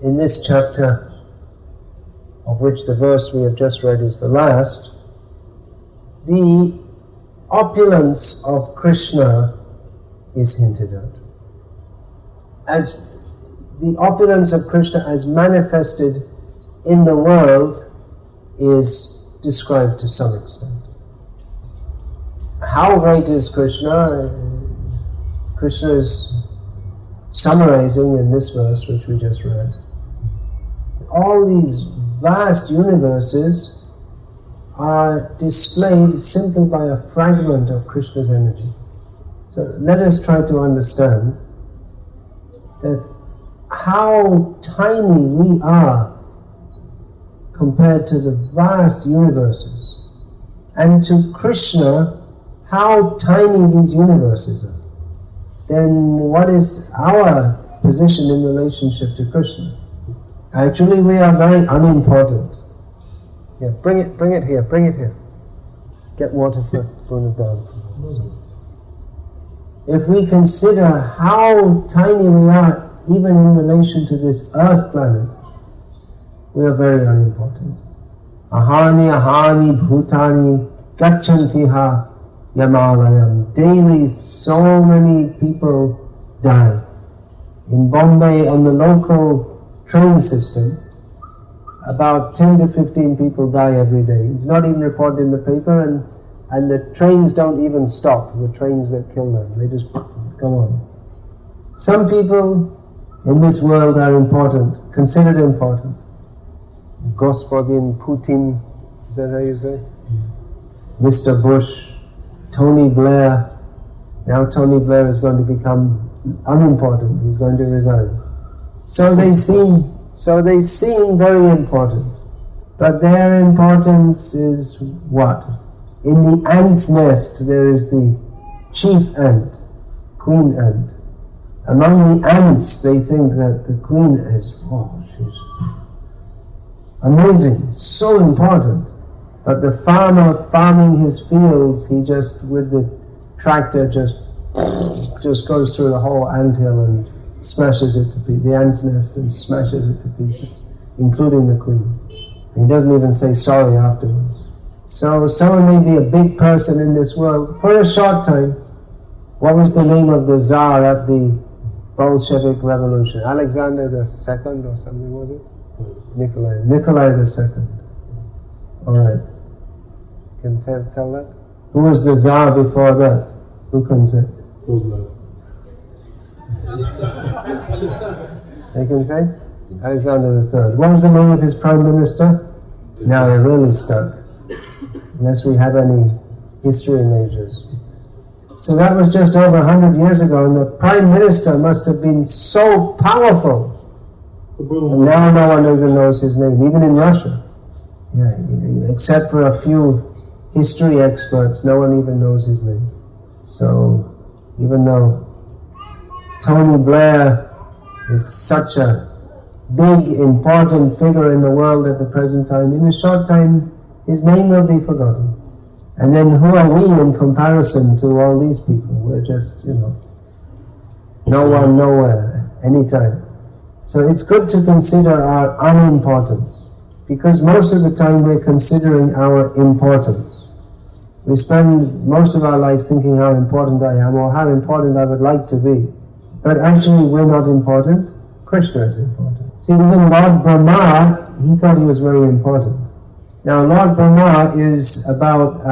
in this chapter, of which the verse we have just read is the last, the opulence of Krishna is hinted at. As the opulence of Krishna as manifested in the world is described to some extent. How great is Krishna? Krishna is summarizing in this verse which we just read. All these vast universes are displayed simply by a fragment of Krishna's energy. So let us try to understand that how tiny we are compared to the vast universes, and to Krishna how tiny these universes are. Then what is our position in relationship to Krishna? Actually, we are very unimportant. Yeah, bring it here. Get water for Brunadav. If we consider how tiny we are, even in relation to this earth planet, we are very unimportant. Ahani bhutani gachantiha yamalayam. Daily so many people die. In Bombay, on the local train system, about 10 to 15 people die every day. It's not even reported in the paper, and the trains don't even stop, the trains that kill them. They just go on. Some people in this world are important, considered important. Господин Putin, is that how you say? Mr. Bush, Tony Blair. Now Tony Blair is going to become unimportant, he's going to resign. So they seem very important. But their importance is what? In the ant's nest there is the chief ant, queen ant. Among the ants they think that the queen is, she's amazing, so important. But the farmer farming his fields, he just, with the tractor, just goes through the whole anthill and smashes it to pieces, the ant's nest, and smashes it to pieces, including the queen. He doesn't even say sorry afterwards. So someone may be a big person in this world for a short time. What was the name of the Tsar at the Bolshevik Revolution? Alexander II or something, was it? Nikolai II. Alright. Can you tell that? Who was the Tsar before that? Who can say? They can say? Alexander III. What was the name of his Prime Minister? Now they're really stuck. Unless we have any history majors. So that was just over 100 years ago, and the Prime Minister must have been so powerful. And now no one even knows his name, even in Russia. Yeah, except for a few history experts, no one even knows his name. So, even though Tony Blair is such a big, important figure in the world at the present time, in a short time, his name will be forgotten. And then who are we in comparison to all these people? We're just, no one, nowhere, anytime. So it's good to consider our unimportance, because most of the time we're considering our importance. We spend most of our life thinking how important I am or how important I would like to be. But actually we're not important, Krishna is important. See, even Lord Brahma, he thought he was very important. Now Lord Brahma is about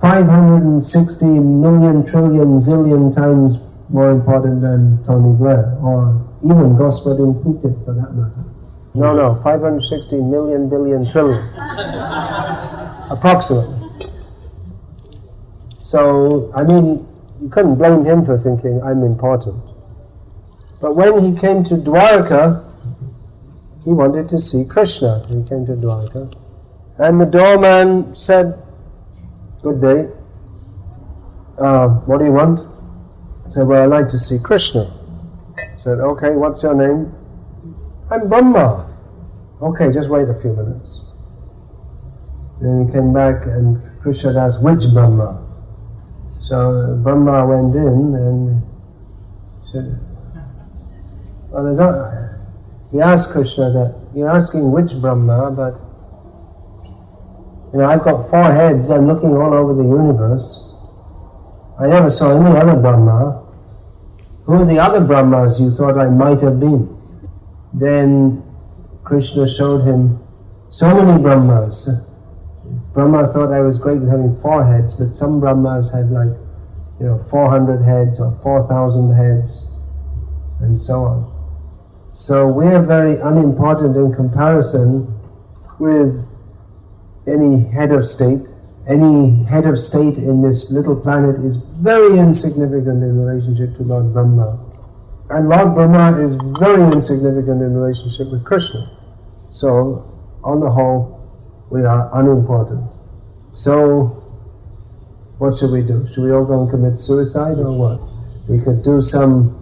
560 million trillion zillion times more important than Tony Blair, or even Господин Putin for that matter. No, 560 million billion trillion. Approximately. So, you couldn't blame him for thinking, I'm important. But when he came to Dwarka, he wanted to see Krishna. He came to Dwarka. And the doorman said, good day. What do you want? I said, well, I'd like to see Krishna. I said, okay, what's your name? I'm Brahma. Okay, just wait a few minutes. Then he came back and Krishna asked, which Brahma? So Brahma went in and said, well, he asked Krishna that, you're asking which Brahma, but I've got 4 heads, I'm looking all over the universe. I never saw any other Brahma. Who are the other Brahmas you thought I might have been? Then Krishna showed him so many Brahmas. Brahma thought I was great with having 4 heads, but some Brahmas had 400 heads or 4,000 heads, and so on. So we're very unimportant in comparison with any head of state. Any head of state in this little planet is very insignificant in relationship to Lord Brahma. And Lord Brahma is very insignificant in relationship with Krishna. So, on the whole, we are unimportant. So, what should we do? Should we all go and commit suicide or what? We could do some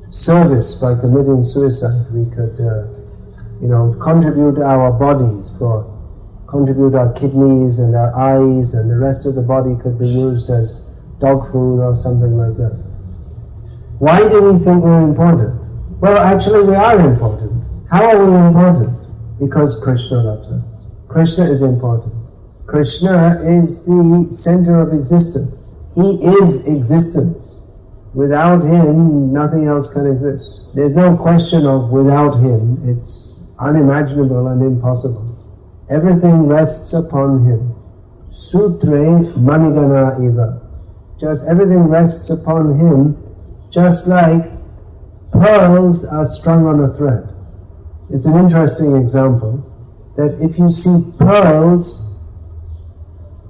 service by committing suicide. We could, contribute our bodies, contribute our kidneys and our eyes, and the rest of the body could be used as dog food or something like that. Why do we think we're important? Well, actually we are important. How are we important? Because Krishna loves us. Krishna is important. Krishna is the center of existence. He is existence. Without him, nothing else can exist. There's no question of without him. It's unimaginable and impossible. Everything rests upon him. Sutre manigana eva. Just everything rests upon him, just like pearls are strung on a thread. It's an interesting example that if you see pearls,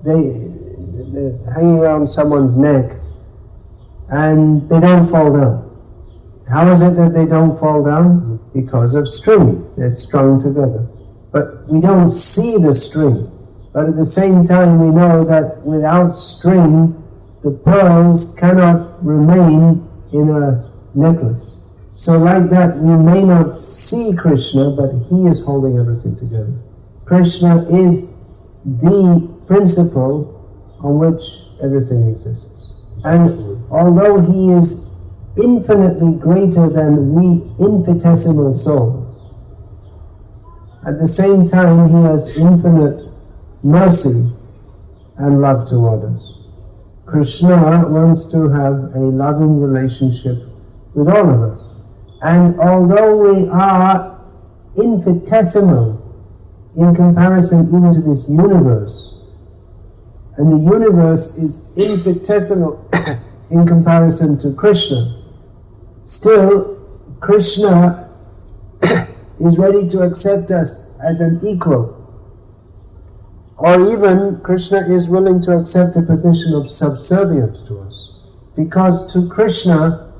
they're hanging around someone's neck and they don't fall down. How is it that they don't fall down? Because of string. They're strung together. But we don't see the string. But at the same time we know that without string, the pearls cannot remain in a necklace. So like that, we may not see Krishna, but he is holding everything together. Krishna is the principle on which everything exists. And although he is infinitely greater than we infinitesimal souls, at the same time he has infinite mercy and love toward us. Krishna wants to have a loving relationship with all of us. And although we are infinitesimal in comparison even to this universe, and the universe is infinitesimal in comparison to Krishna, still Krishna is ready to accept us as an equal. Or even Krishna is willing to accept a position of subservience to us. Because to Krishna,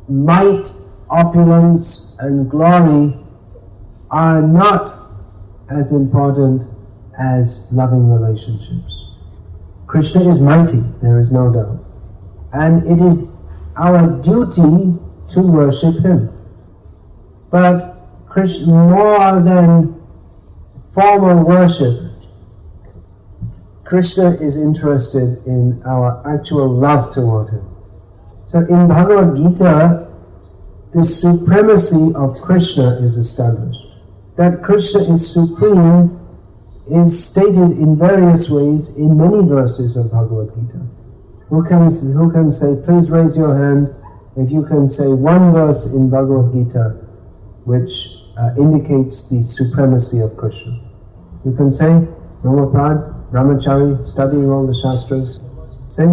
might, opulence and glory are not as important as loving relationships. Krishna is mighty, there is no doubt. And it is our duty to worship him. But Krishna, more than formal worship, Krishna is interested in our actual love toward him. So in Bhagavad Gita, the supremacy of Krishna is established. That Krishna is supreme is stated in various ways in many verses of Bhagavad Gita. Who can say, please raise your hand if you can say one verse in Bhagavad Gita which indicates the supremacy of Krishna. You can say, Brahmaprad, Brahmachari, studying all the Shastras. Say,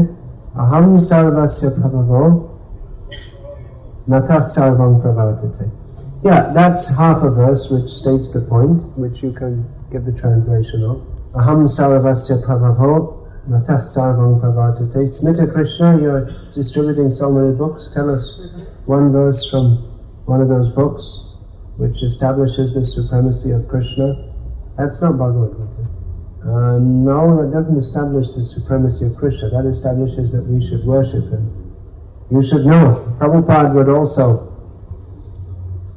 Aham sarvasya prabhavo, natas sarvam pravartate. Yeah, that's half a verse which states the point, which you can give the translation of. Aham sarvasya prabhavo, natas sarvam pravartate. Smita Krishna, you're distributing so many books. Tell us one verse from one of those books which establishes the supremacy of Krishna. That's not Bhagavad Gita. No, that doesn't establish the supremacy of Krishna. That establishes that we should worship him. You should know, Prabhupada would also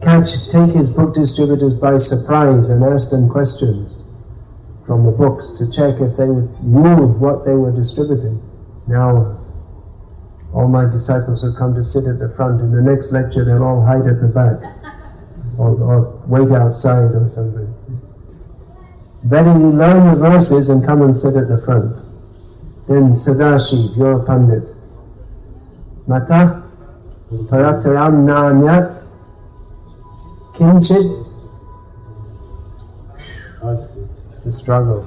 take his book distributors by surprise and ask them questions from the books to check if they knew what they were distributing. Now, all my disciples will come to sit at the front. In the next lecture, they'll all hide at the back, or wait outside or something. Better you learn the verses and come and sit at the front. Then Sadashiv, you're a Pandit. Mata Parataram Nanyat Kinchit. It's a struggle.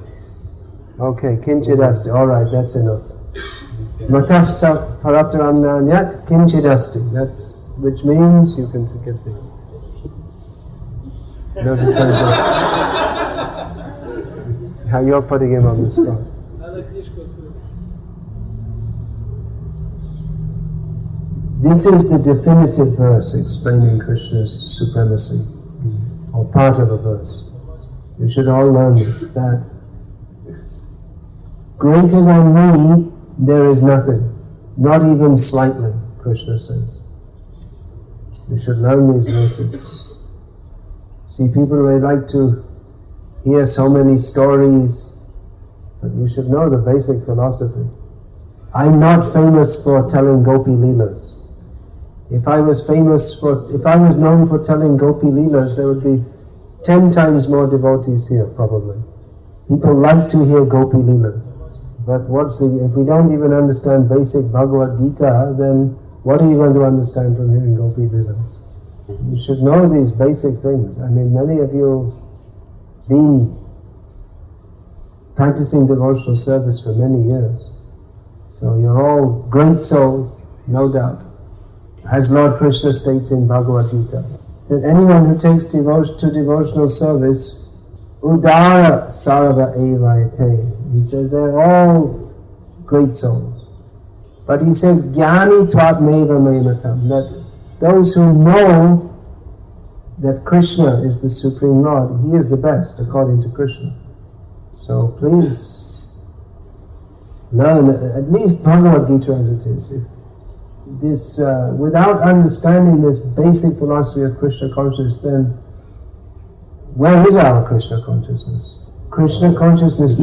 Okay, Kinchit Asti. Alright, that's enough. Mata Parataram Nanyat Kinchit Asti. That's, which means you can get the. Doesn't translate. How you're putting him on the spot. This is the definitive verse explaining Krishna's supremacy, or part of a verse. You should all learn this, that greater than me there is nothing, not even slightly, Krishna says. You should learn these verses. See, people, they like to hear so many stories, but you should know the basic philosophy. I'm not famous for telling Gopi Leelas. If I was known for telling Gopi Leelas, there would be 10 times more devotees here, probably. People like to hear Gopi Leelas. But if we don't even understand basic Bhagavad Gita, then what are you going to understand from hearing Gopi Leelas? You should know these basic things. I mean, many of you have been practicing devotional service for many years. So you're all great souls, no doubt. As Lord Krishna states in Bhagavad Gita, that anyone who takes devotion to devotional service, udara sarva evayate. He says they're all great souls. But he says, jnani tvatmeva mematam, that those who know that Krishna is the Supreme Lord, He is the best according to Krishna. So please learn at least Bhagavad Gita as it is. Without understanding this basic philosophy of Krishna consciousness, then where is our Krishna consciousness? Krishna consciousness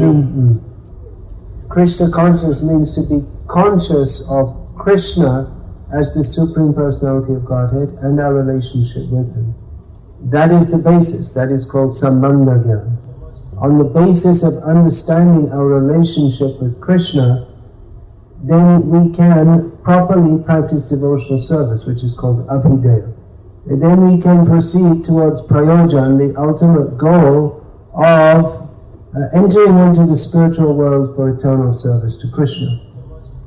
means to be conscious of Krishna as the Supreme Personality of Godhead and our relationship with Him. That is the basis. That is called Sambandha Gyan. On the basis of understanding our relationship with Krishna, then we can properly practice devotional service, which is called abhideya. And then we can proceed towards prayojan, the ultimate goal of entering into the spiritual world for eternal service to Krishna.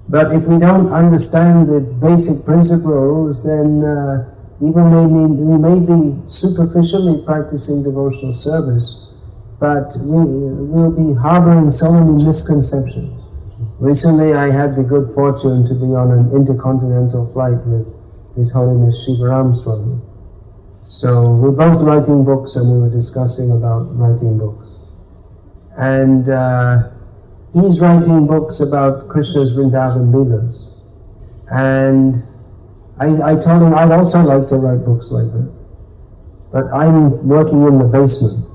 But if we don't understand the basic principles, then we may be superficially practicing devotional service, but we'll be harboring so many misconceptions. Recently I had the good fortune to be on an intercontinental flight with His Holiness Shivaram Swami. So we're both writing books and we were discussing about writing books. And he's writing books about Krishna's Vrindavan Leelas. And I told him I'd also like to write books like that. But I'm working in the basement.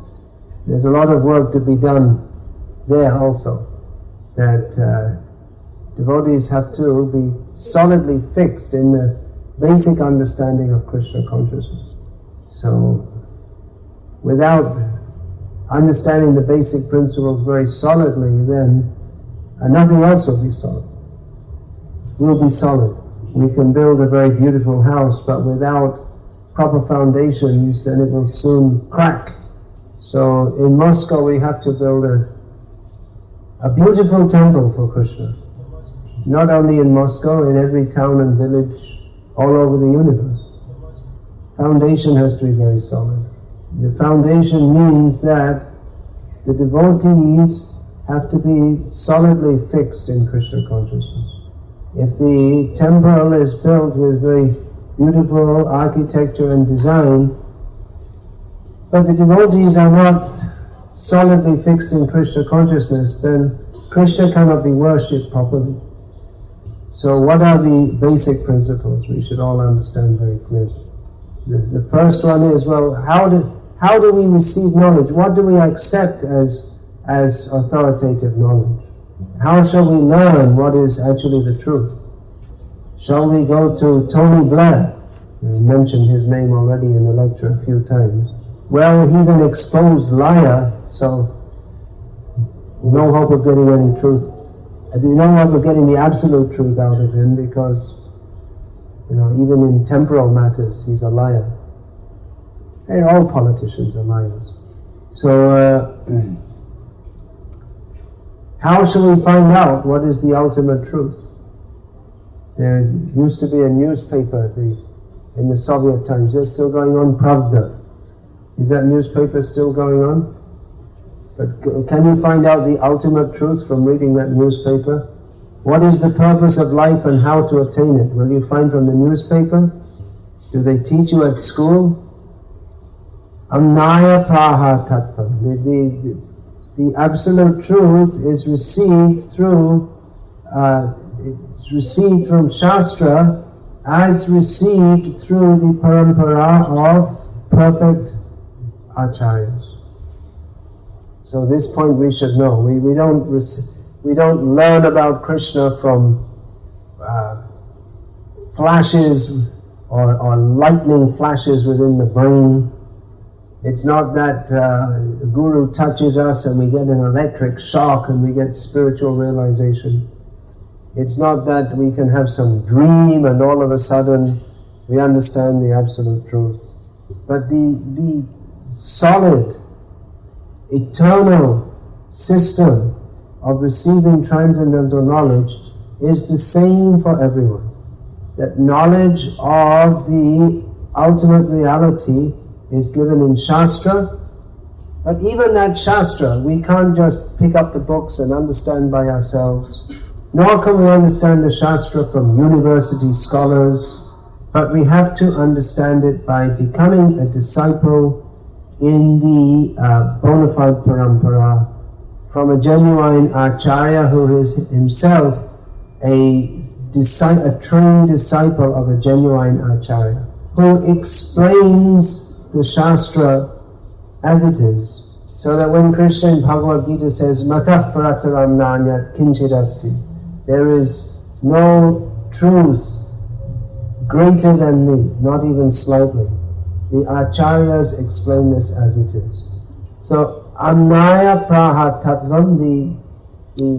There's a lot of work to be done there also. That devotees have to be solidly fixed in the basic understanding of Krishna consciousness. So, without understanding the basic principles very solidly, then nothing else will be solid. We'll be solid. We can build a very beautiful house, but without proper foundations, then it will soon crack. So, in Moscow we have to build a beautiful temple for Krishna. Not only in Moscow, in every town and village all over the universe. Foundation has to be very solid. The foundation means that the devotees have to be solidly fixed in Krishna consciousness. If the temple is built with very beautiful architecture and design, but the devotees are not solidly fixed in Krishna consciousness, then Krishna cannot be worshipped properly. So what are the basic principles? We should all understand very clearly. The first one is, well, how do we receive knowledge? What do we accept as authoritative knowledge? How shall we learn what is actually the truth? Shall we go to Tony Blair? We mentioned his name already in the lecture a few times. Well, he's an exposed liar, so no hope of getting any truth. No hope of getting the absolute truth out of him, because even in temporal matters he's a liar. And all politicians are liars. So how shall we find out what is the ultimate truth? There used to be a newspaper in the Soviet times. They're still going on, Pravda. Is that newspaper still going on? But can you find out the ultimate truth from reading that newspaper? What is the purpose of life and how to attain it? Will you find from the newspaper? Do they teach you at school? Amnaya praha tattvam. The absolute truth is received through, it's received from Shastra as received through the parampara of perfect acharyas. So this point we should know. We don't learn about Krishna from flashes or lightning flashes within the brain. It's not that a guru touches us and we get an electric shock and we get spiritual realization. It's not that we can have some dream and all of a sudden we understand the absolute truth. But the solid, eternal system of receiving transcendental knowledge is the same for everyone. That knowledge of the ultimate reality is given in Shastra, but even that Shastra, we can't just pick up the books and understand by ourselves, nor can we understand the Shastra from university scholars, but we have to understand it by becoming a disciple in the bona fide parampara from a genuine acharya who is himself a trained disciple of a genuine acharya, who explains the Shastra as it is. So that when Krishna in Bhagavad Gita says, Matah parataram nanyat kinchidasti, there is no truth greater than me, not even slightly. The acharyas explain this as it is. So, amnaya praha tattvam, the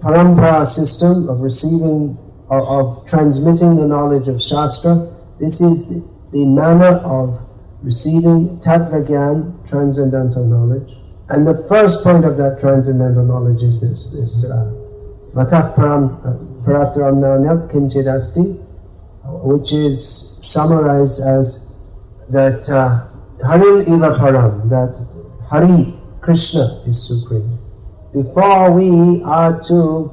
parampara system of receiving, of transmitting the knowledge of Shastra, this is the manner of receiving tattva gyan, transcendental knowledge. And the first point of that transcendental knowledge is this matah parataram nanyat kinchidasti, which is summarized as that Harin Iva Param, that Hari, Krishna, is supreme. Before we are to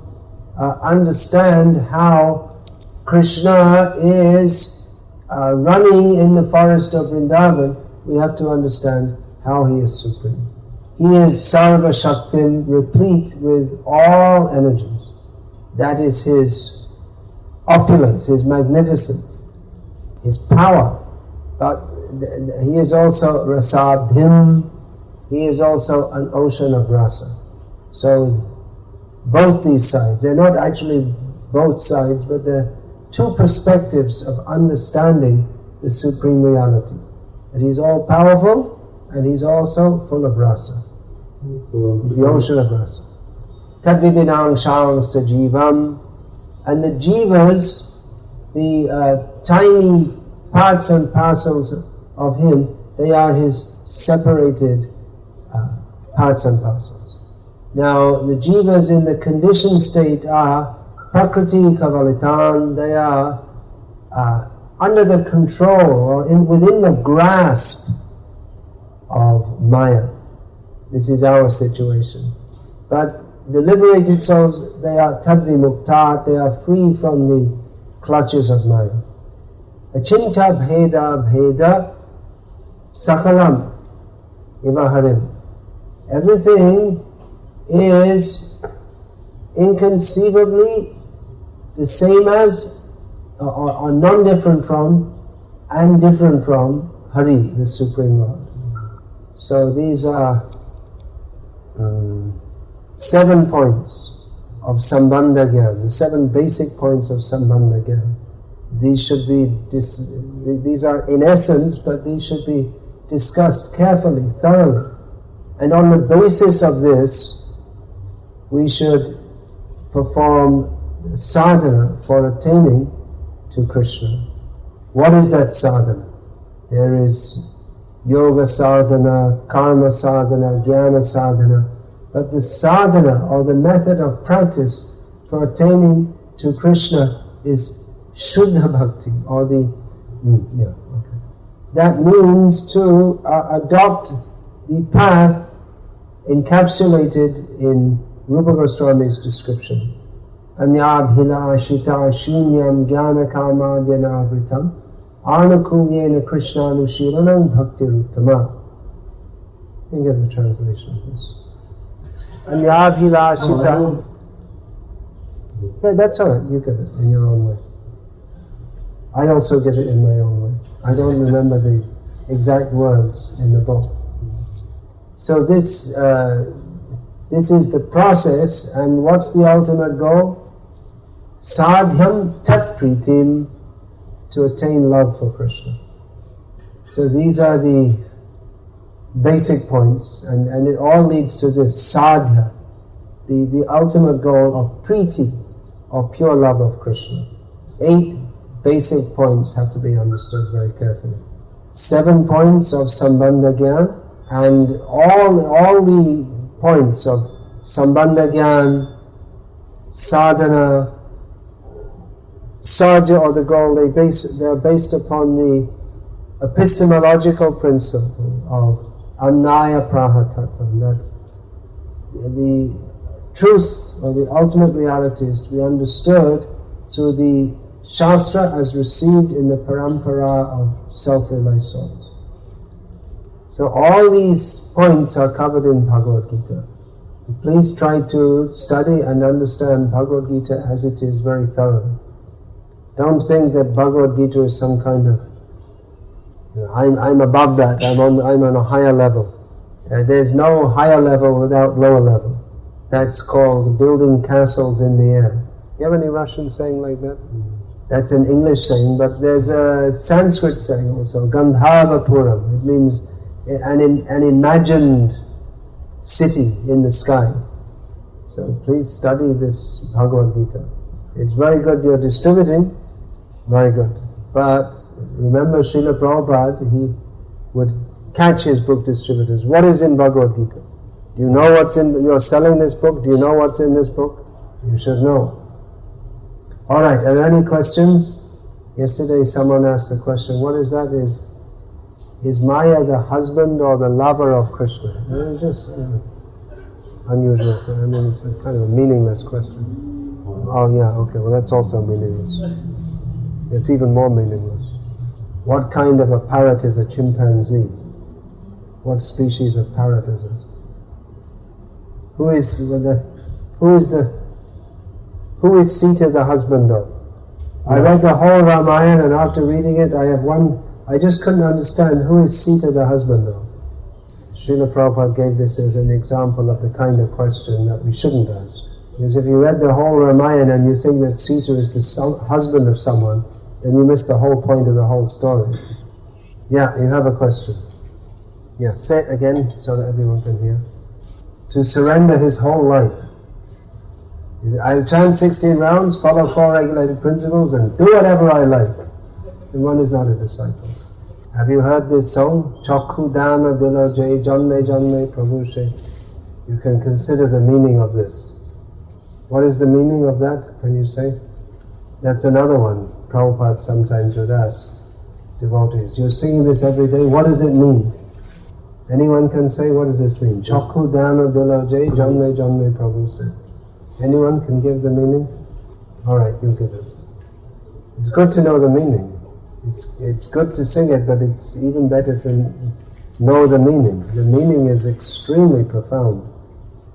understand how Krishna is running in the forest of Vrindavan, we have to understand how he is supreme. He is Sarva Shaktim, replete with all energies. That is his opulence, his magnificence, his power. But he is also Rasabdhim, he is also an ocean of rasa. So both these sides, they're not actually both sides, but they're two perspectives of understanding the supreme reality. That he's all powerful and he's also full of rasa. He's the ocean of rasa. Tadvibinang shansta jivam, and the jivas, the tiny parts and parcels of him, they are his separated parts and parcels. Now the jivas in the conditioned state are prakriti kavalitan, they are under the control or within the grasp of Maya. This is our situation. But the liberated souls, they are tadvimuktat, they are free from the clutches of Maya. Achinta bheda bheda sakalam ivaharim. Everything is inconceivably the same as or non-different from and different from Hari, the Supreme Lord. So these are 7 points of Sambandha Gyan, the 7 basic points of Sambandha Gyan. These should be, these are in essence, but these should be discussed carefully, thoroughly. And on the basis of this, we should perform sadhana for attaining to Krishna. What is that sadhana? There is yoga sadhana, karma sadhana, jnana sadhana. But the sadhana, or the method of practice for attaining to Krishna, is Shuddha Bhakti, or that means to adopt the path encapsulated in Rupa Goswami's description. Anyabhila ashita shunyam jnana karmadyanavritam anukulyena krishnanushilanam bhaktiruttama. You can give the translation of this. Anyabhila ashita. Yeah, that's all right, you give it in your own way. I also give it in my own way. I don't remember the exact words in the book. So this is the process, and what's the ultimate goal? Sadhyam tat pritim, to attain love for Krishna. So these are the basic points, and it all leads to this sadhya, the ultimate goal of priti, or pure love of Krishna. 8 basic points have to be understood very carefully. 7 points of Sambandha Gyan, and all the points of Sambandha Gyan, sadhana, sadhya, or the goal, they're based upon the epistemological principle of Annaya Prahatatvam, that the truth or the ultimate reality is to be understood through the Shastra as received in the parampara of self-realized souls. So all these points are covered in Bhagavad Gita. Please try to study and understand Bhagavad Gita as it is, very thoroughly. Don't think that Bhagavad Gita is some kind of, I'm above that, I'm on a higher level. There's no higher level without lower level. That's called building castles in the air. You have any Russian saying like that? That's an English saying, but there's a Sanskrit saying also, Gandharva Puram. It means an imagined city in the sky. So please study this Bhagavad Gita. It's very good you're distributing, very good. But remember Srila Prabhupada, he would catch his book distributors. What is in Bhagavad Gita? Do you know what's in, you're selling this book, do you know what's in this book? You should know. Alright, are there any questions? Yesterday someone asked a question, what is that? Is Maya the husband or the lover of Krishna? Just unusual, I mean it's a kind of a meaningless question. Oh yeah, okay, well that's also meaningless. It's even more meaningless. What kind of a parrot is a chimpanzee? What species of parrot is it? Who is Sita the husband of? I read the whole Ramayana, and after reading it I just couldn't understand who is Sita the husband of. Srila Prabhupada gave this as an example of the kind of question that we shouldn't ask. Because if you read the whole Ramayana and you think that Sita is the husband of someone, then you miss the whole point of the whole story. Yeah, you have a question. Yeah, say it again so that everyone can hear. To surrender his whole life. I'll chant 16 rounds, follow 4 regulated principles, and do whatever I like. And one is not a disciple. Have you heard this song? Chakku dana dilo jai janme janme prabhu she. You can consider the meaning of this. What is the meaning of that? Can you say? That's another one. Prabhupada sometimes would ask devotees. You're singing this every day. What does it mean? Anyone can say, what does this mean? Chakku dana dilo jai janme janme prabhu she. Anyone can give the meaning? Alright, you give it. It's good to know the meaning. It's good to sing it, but it's even better to know the meaning. The meaning is extremely profound.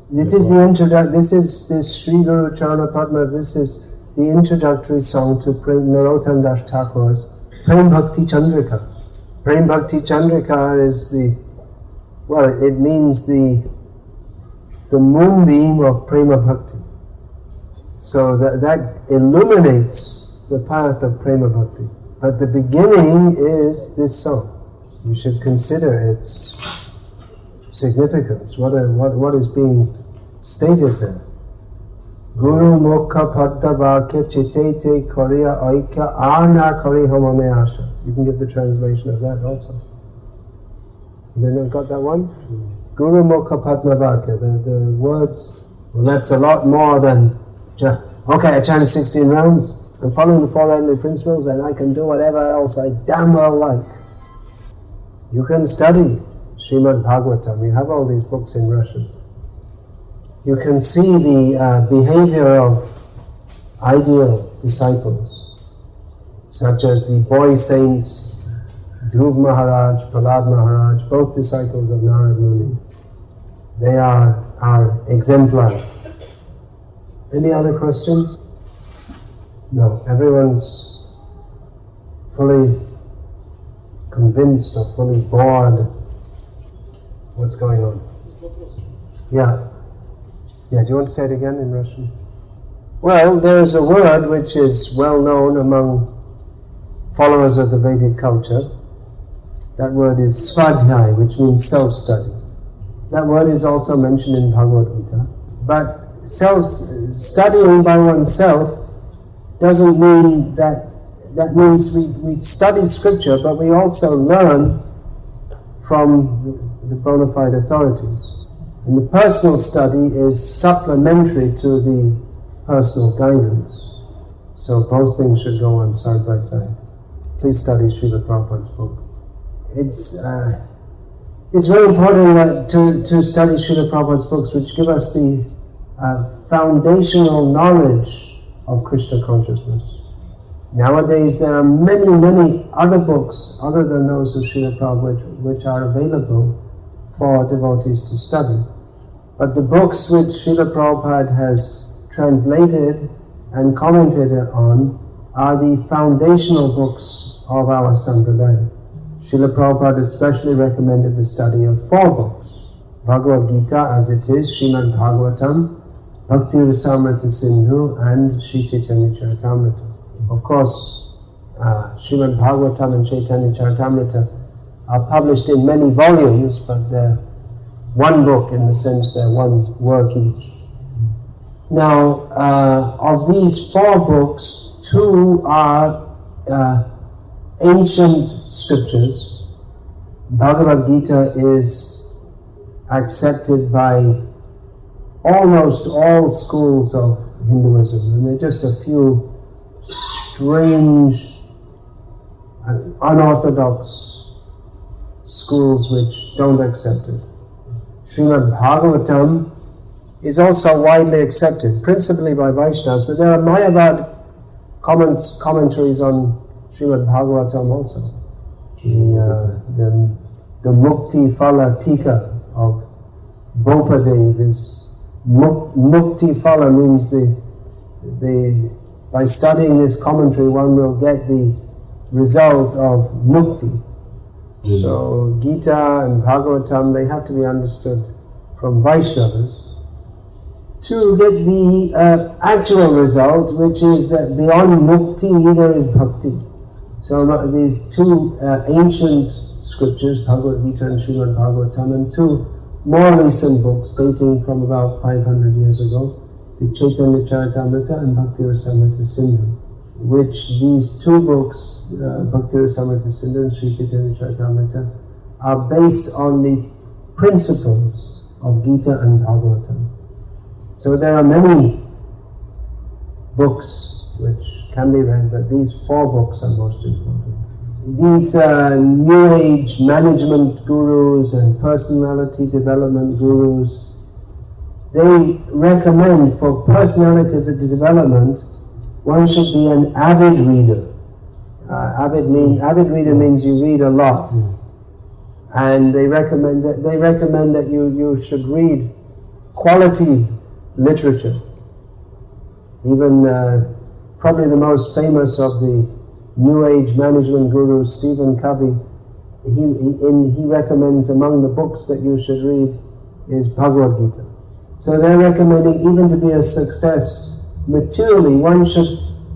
This is this Sri Guru Charana Padma, this is the introductory song to Narottam Das Thakur's Prem Bhakti Chandrika. Prem Bhakti Chandrika is it means the moonbeam of Prema Bhakti. So that illuminates the path of prema bhakti. But the beginning is this song. We should consider its significance. What is being stated there? Guru mokha padda vakya chitete koriya oika ana kori homame asha. You can give the translation of that also. You not got that one? Guru mokha padma vakya. The words, well, that's a lot more than just, okay, I chanted 16 rounds, I'm following the Four Heavenly Principles and I can do whatever else I damn well like. You can study Srimad Bhagavatam. You have all these books in Russian. You can see the behavior of ideal disciples, such as the boy saints, Dhruv Maharaj, Prahlad Maharaj, both disciples of Narad Muni. They are exemplars. Any other questions? No, everyone's fully convinced or fully bored. What's going on? Yeah. Yeah, do you want to say it again in Russian? Well, there is a word which is well known among followers of the Vedic culture. That word is svadhyay, which means self-study. That word is also mentioned in Bhagavad Gita. But studying by oneself doesn't mean that means we study scripture, but we also learn from the bona fide authorities. And the personal study is supplementary to the personal guidance. So both things should go on side by side. Please study Srila Prabhupada's book. It's very important to study Srila Prabhupada's books, which give us the foundational knowledge of Krishna consciousness. Nowadays there are many, many other books other than those of Srila Prabhupada which are available for devotees to study. But the books which Srila Prabhupada has translated and commented on are the foundational books of our Sampradaya. Srila Prabhupada especially recommended the study of 4 books. Bhagavad Gita as it is, Srimad Bhagavatam, Bhakti Rasamrita Sindhu and Sri Chaitanya Charitamrita. Of course, Srimad Bhagavatam and Chaitanya Charitamrita are published in many volumes, but they're one book in the sense they're one work each. Now, of these 4 books, 2 are ancient scriptures. Bhagavad Gita is accepted by almost all schools of Hinduism, and there are just a few strange and unorthodox schools which don't accept it. Srimad Bhagavatam is also widely accepted, principally by Vaishnavas, but there are Mayavad commentaries on Srimad Bhagavatam also. The Mukti Phala Tika of Bopadev is Mukti Phala means by studying this commentary one will get the result of Mukti. So Gita and Bhagavatam, they have to be understood from Vaishnavas to get the actual result, which is that beyond Mukti there is Bhakti. So these 2 ancient scriptures, Bhagavad Gita and Srimad Bhagavatam, and 2 more recent books dating from about 500 years ago, the Chaitanya Charitamrita and Bhakti Rasamrita Sindhu, which these 2 books, Bhakti Rasamrita Sindhu and Sri Chaitanya Charitamrita, are based on the principles of Gita and Bhagavatam. So there are many books which can be read, but these 4 books are most important. These New Age management gurus and personality development gurus, they recommend for personality development one should be an avid reader. Avid reader means you read a lot, and they recommend that you should read quality literature. Even probably the most famous of the New Age management gurus, Stephen Covey, he recommends among the books that you should read is Bhagavad Gita. So they're recommending even to be a success materially. One should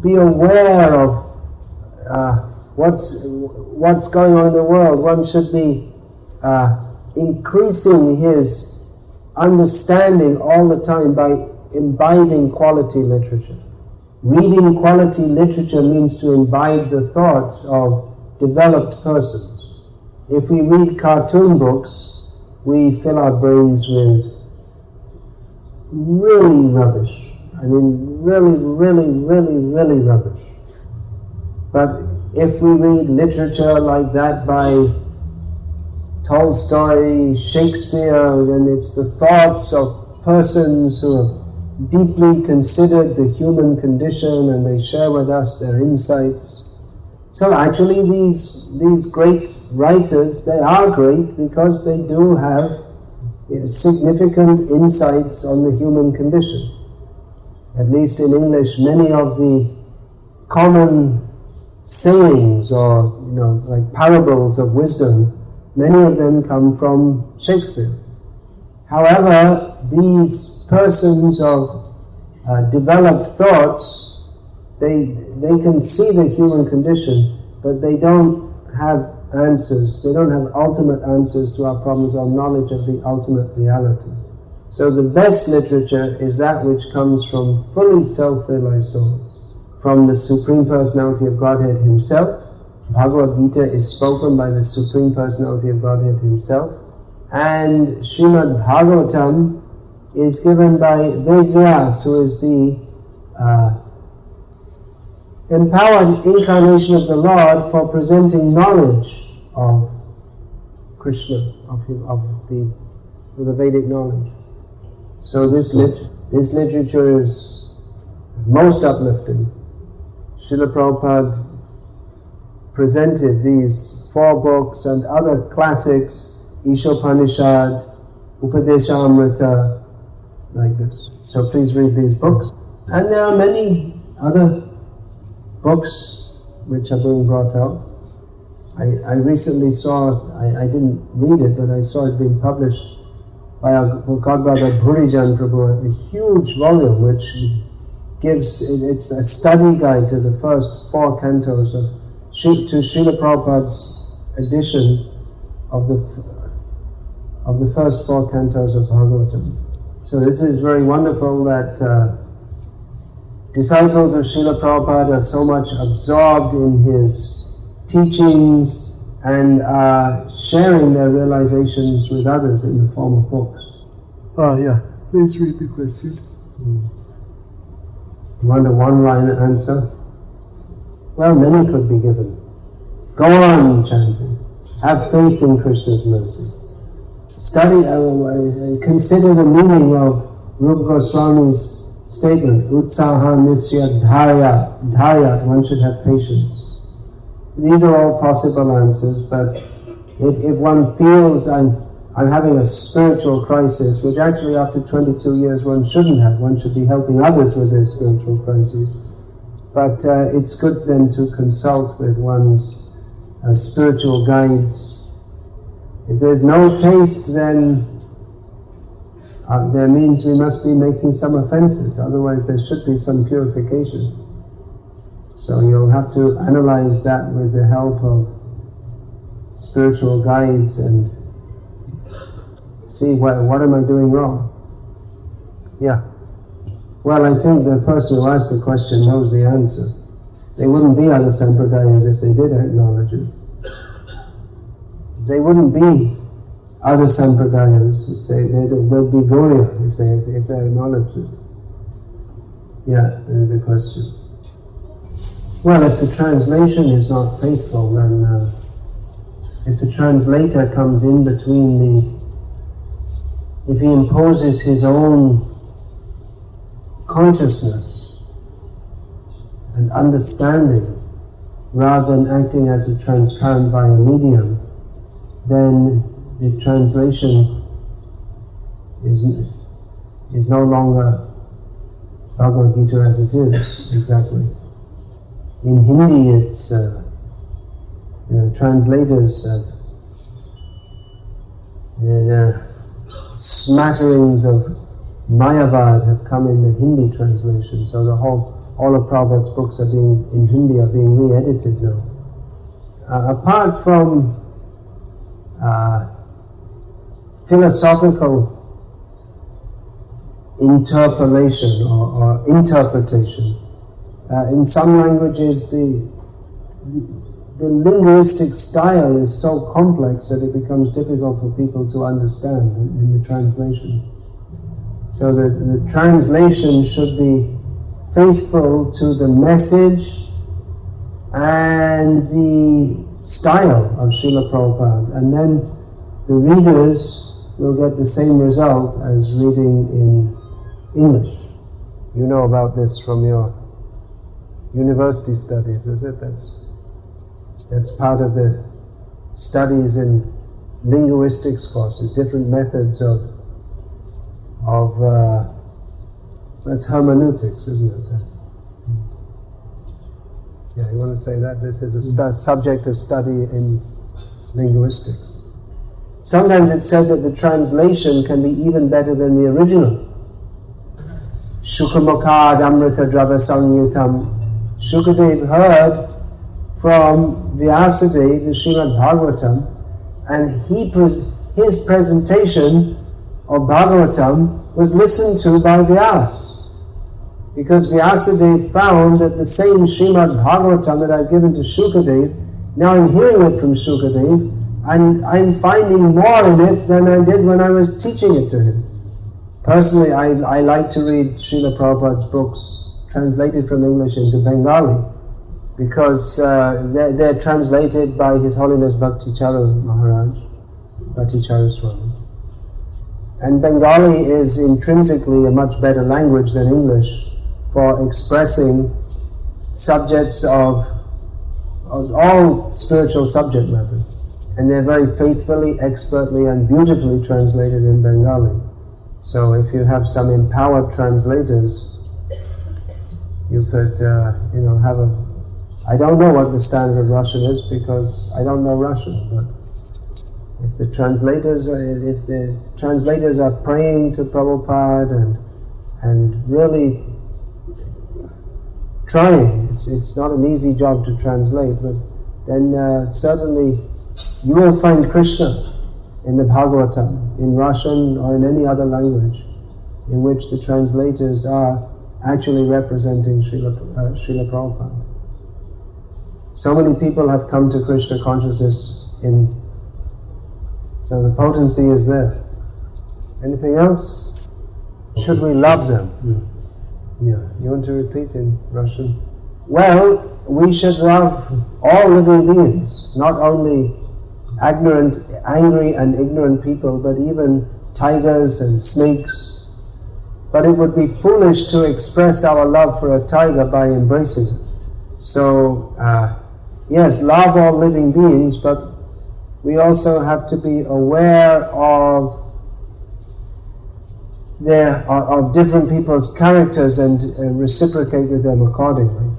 be aware of what's going on in the world. One should be increasing his understanding all the time by imbibing quality literature. Reading quality literature means to imbibe the thoughts of developed persons. If we read cartoon books, we fill our brains with really rubbish. I mean, really rubbish. But if we read literature like that by Tolstoy, Shakespeare, then it's the thoughts of persons who have deeply considered the human condition and they share with us their insights. So actually these great writers, they are great because they do have significant insights on the human condition. At least in English, many of the common sayings or like parables of wisdom, many of them come from Shakespeare. However, these persons of developed thoughts, they can see the human condition, but they don't have answers. They don't have ultimate answers to our problems or knowledge of the ultimate reality. So the best literature is that which comes from fully self-realized souls, from the Supreme Personality of Godhead Himself. Bhagavad Gita is spoken by the Supreme Personality of Godhead Himself, and Srimad Bhagavatam is given by Vedyas, who is the empowered incarnation of the Lord for presenting knowledge of Krishna, of the Vedic knowledge. So this literature is most uplifting. Srila Prabhupada presented these 4 books and other classics, Ishopanishad, Upadeshamrita, like this. So please read these books. And there are many other books which are being brought out. I recently saw, I didn't read it, but I saw it being published by our godbrother Bhurijan Prabhu, a huge volume which it's a study guide to the first 4 cantos to Srila Prabhupada's edition of the first 4 cantos of Bhagavatam. So this is very wonderful that disciples of Srila Prabhupada are so much absorbed in his teachings and are sharing their realizations with others in the form of books. Yeah. Please read the question. You want a one-line answer? Well, many could be given. Go on chanting. Have faith in Krishna's mercy. Study, consider the meaning of Rupa Goswami's statement, Utsaha Nisya Dharyat, one should have patience. These are all possible answers, but if one feels I'm having a spiritual crisis, which actually after 22 years one shouldn't have, one should be helping others with their spiritual crises. But it's good then to consult with one's spiritual guides. If there's no taste, then that means we must be making some offenses, otherwise there should be some purification. So you'll have to analyze that with the help of spiritual guides and see what am I doing wrong. Yeah. Well, I think the person who asked the question knows the answer. They wouldn't be other sampradayas if they did acknowledge it. They wouldn't be other sampradayas. They'd be Gauriya if they acknowledged it. Yeah, there's a question. Well, if the translation is not faithful, then if the translator comes in between if he imposes his own consciousness and understanding rather than acting as a transparent via medium, then the translation is no longer Bhagavad Gita as it is, exactly. In Hindi, it's the translators there are smatterings of Mayavad have come in the Hindi translation, so all of Prabhupada's books are in Hindi are being re-edited now. Apart from philosophical interpolation or interpretation, in some languages the linguistic style is so complex that it becomes difficult for people to understand in the translation. So the translation should be faithful to the message and the style of Srila Prabhupada, and then the readers will get the same result as reading in English. You know about this from your university studies, is it? That's part of the studies in linguistics courses, different methods of that's hermeneutics, isn't it? Yeah, you want to say that? This is a subject of study in linguistics. Sometimes it's said that the translation can be even better than the original. Shukamukad Amrita Drava Samyutam. Shukadev heard from Vyasadeva the Srimad Bhagavatam, and his presentation of Bhagavatam was listened to by Vyas, because Vyasadeva found that the same Srimad Bhagavatam that I've given to Shukadev, now I'm hearing it from Shukadev, and I'm finding more in it than I did when I was teaching it to him. Personally, I like to read Srila Prabhupada's books translated from English into Bengali, because they're translated by His Holiness Bhaktichara Maharaj, Bhaktichara Swami. And Bengali is intrinsically a much better language than English for expressing subjects of all spiritual subject matters. And they're very faithfully, expertly and beautifully translated in Bengali. So if you have some empowered translators, you could have I don't know what the standard of Russian is, because I don't know Russian, but if the translators are praying to Prabhupada and really trying, it's not an easy job to translate, but then certainly you will find Krishna in the Bhagavatam, in Russian or in any other language, in which the translators are actually representing Srila Prabhupada. So many people have come to Krishna consciousness so the potency is there. Anything else? Should we love them? Yeah. You want to repeat in Russian? Well, we should love all living beings, not only angry and ignorant people, but even tigers and snakes. But it would be foolish to express our love for a tiger by embracing it. So, yes, love all living beings, but we also have to be aware of different people's characters and reciprocate with them accordingly.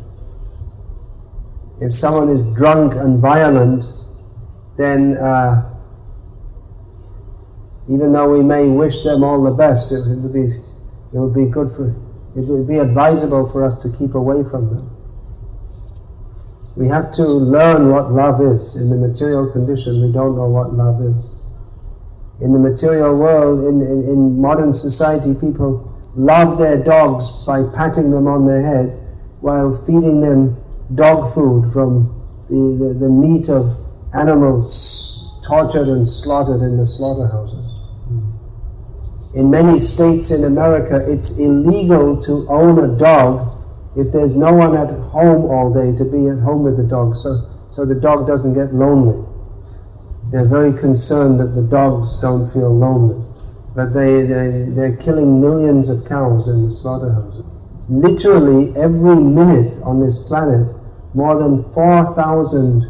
If someone is drunk and violent, then even though we may wish them all the best, it would be advisable for us to keep away from them. We have to learn what love is. In the material condition, we don't know what love is. In the material world, in modern society, people love their dogs by patting them on their head while feeding them dog food from the meat of animals tortured and slaughtered in the slaughterhouses. In many states in America, it's illegal to own a dog if there's no one at home all day to be at home with the dog, so the dog doesn't get lonely. They're very concerned that the dogs don't feel lonely. But they're killing millions of cows in the slaughterhouses. Literally every minute on this planet, more than 4,000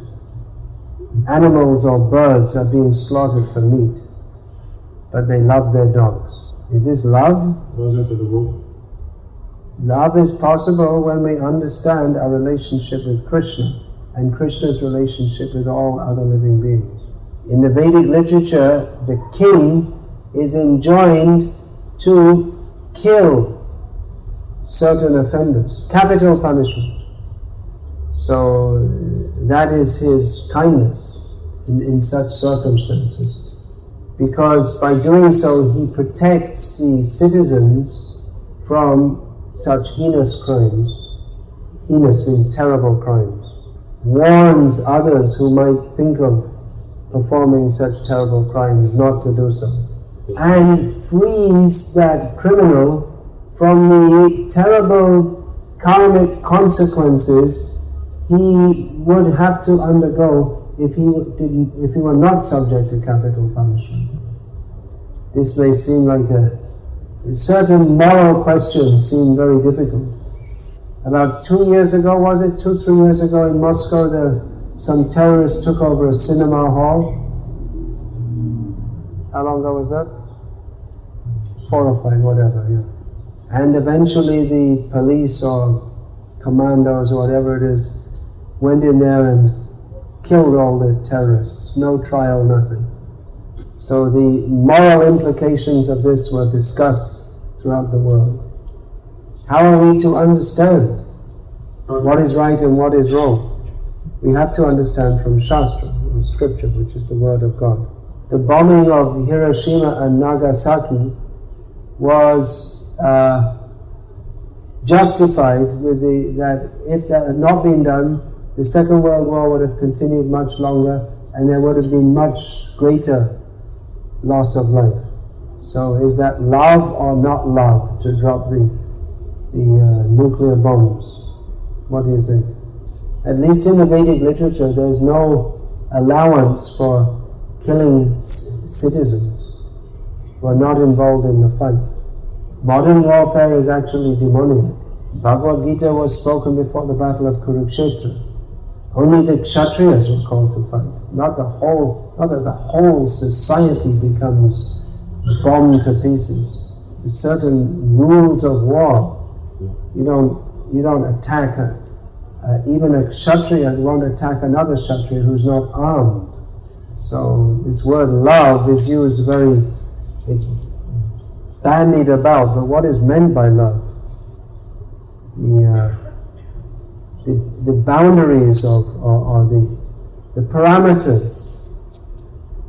animals or birds are being slaughtered for meat. But they love their dogs. Is this love? Love is possible when we understand our relationship with Krishna and Krishna's relationship with all other living beings. In the Vedic literature, the king is enjoined to kill certain offenders, capital punishment. So that is his kindness in such circumstances, because by doing so he protects the citizens from such heinous crimes. Heinous means terrible crimes. Warns others who might think of performing such terrible crimes not to do so, and frees that criminal from the terrible karmic consequences he would have to undergo if he were not subject to capital punishment. This may seem like certain moral questions seem very difficult. About 2 years ago, was it 2-3 years ago in Moscow, some terrorists took over a cinema hall. How long ago was that? 4 or 5, whatever, yeah. And eventually the police or commandos or whatever it is went in there and killed all the terrorists. No trial, nothing. So the moral implications of this were discussed throughout the world. How are we to understand what is right and what is wrong? We have to understand from Shastra, or Scripture, which is the Word of God. The bombing of Hiroshima and Nagasaki was justified with that if that had not been done, the Second World War would have continued much longer and there would have been much greater loss of life. So is that love or not love to drop the nuclear bombs? What do you think? At least in the Vedic literature there's no allowance for killing citizens who are not involved in the fight. Modern warfare is actually demoniac. Bhagavad Gita was spoken before the battle of Kurukshetra. Only the Kshatriyas were called to fight, not that the whole society becomes bombed to pieces. There's certain rules of war. You don't attack even a Kshatriya won't attack another Kshatriya who's not armed. So this word love is used it's bandied about, but what is meant by love? The boundaries or the parameters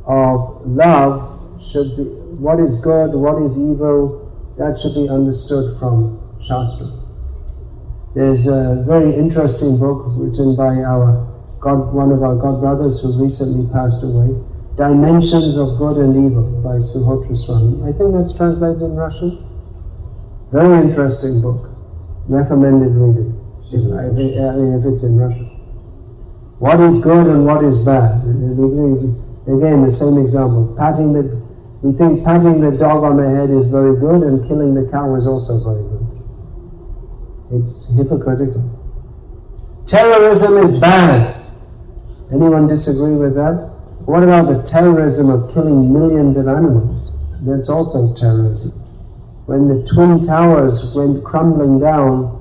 of love should be, what is good, what is evil, that should be understood from Shastra. There's a very interesting book written by one of our God brothers who recently passed away, Dimensions of Good and Evil by Suhotra Swami. I think that's translated in Russian. Very interesting book. Recommended reading, if it's in Russian. What is good and what is bad? Again, the same example. We think patting the dog on the head is very good and killing the cow is also very good. It's hypocritical. Terrorism is bad. Anyone disagree with that? What about the terrorism of killing millions of animals? That's also terrorism. When the Twin Towers went crumbling down,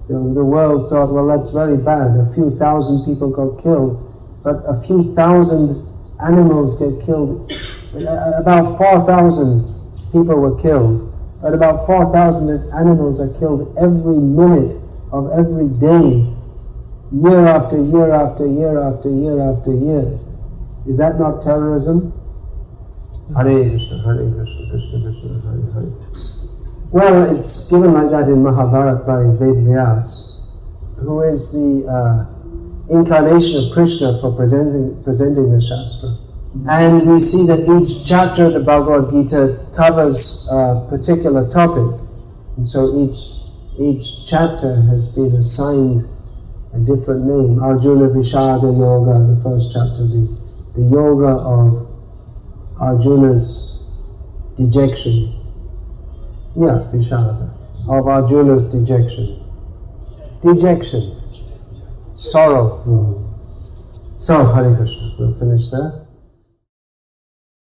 the world thought, well, that's very bad. A few thousand people got killed, but a few thousand animals get killed. About 4,000 people were killed, but about 4,000 animals are killed every minute of every day, year after year after year after year after year. Is that not terrorism? Hare Krishna, Hare Krishna, Krishna Krishna, Hare Hare. Well, it's given like that in Mahabharata by Vedvyas, who is the incarnation of Krishna for presenting the Shastra. And we see that each chapter of the Bhagavad Gita covers a particular topic. And so each chapter has been assigned a different name. Arjuna Vishada Yoga, the first chapter, the yoga of Arjuna's dejection. Yeah, Vishada. Of Arjuna's dejection. Dejection. Sorrow. So, Hare Krishna. We'll finish there.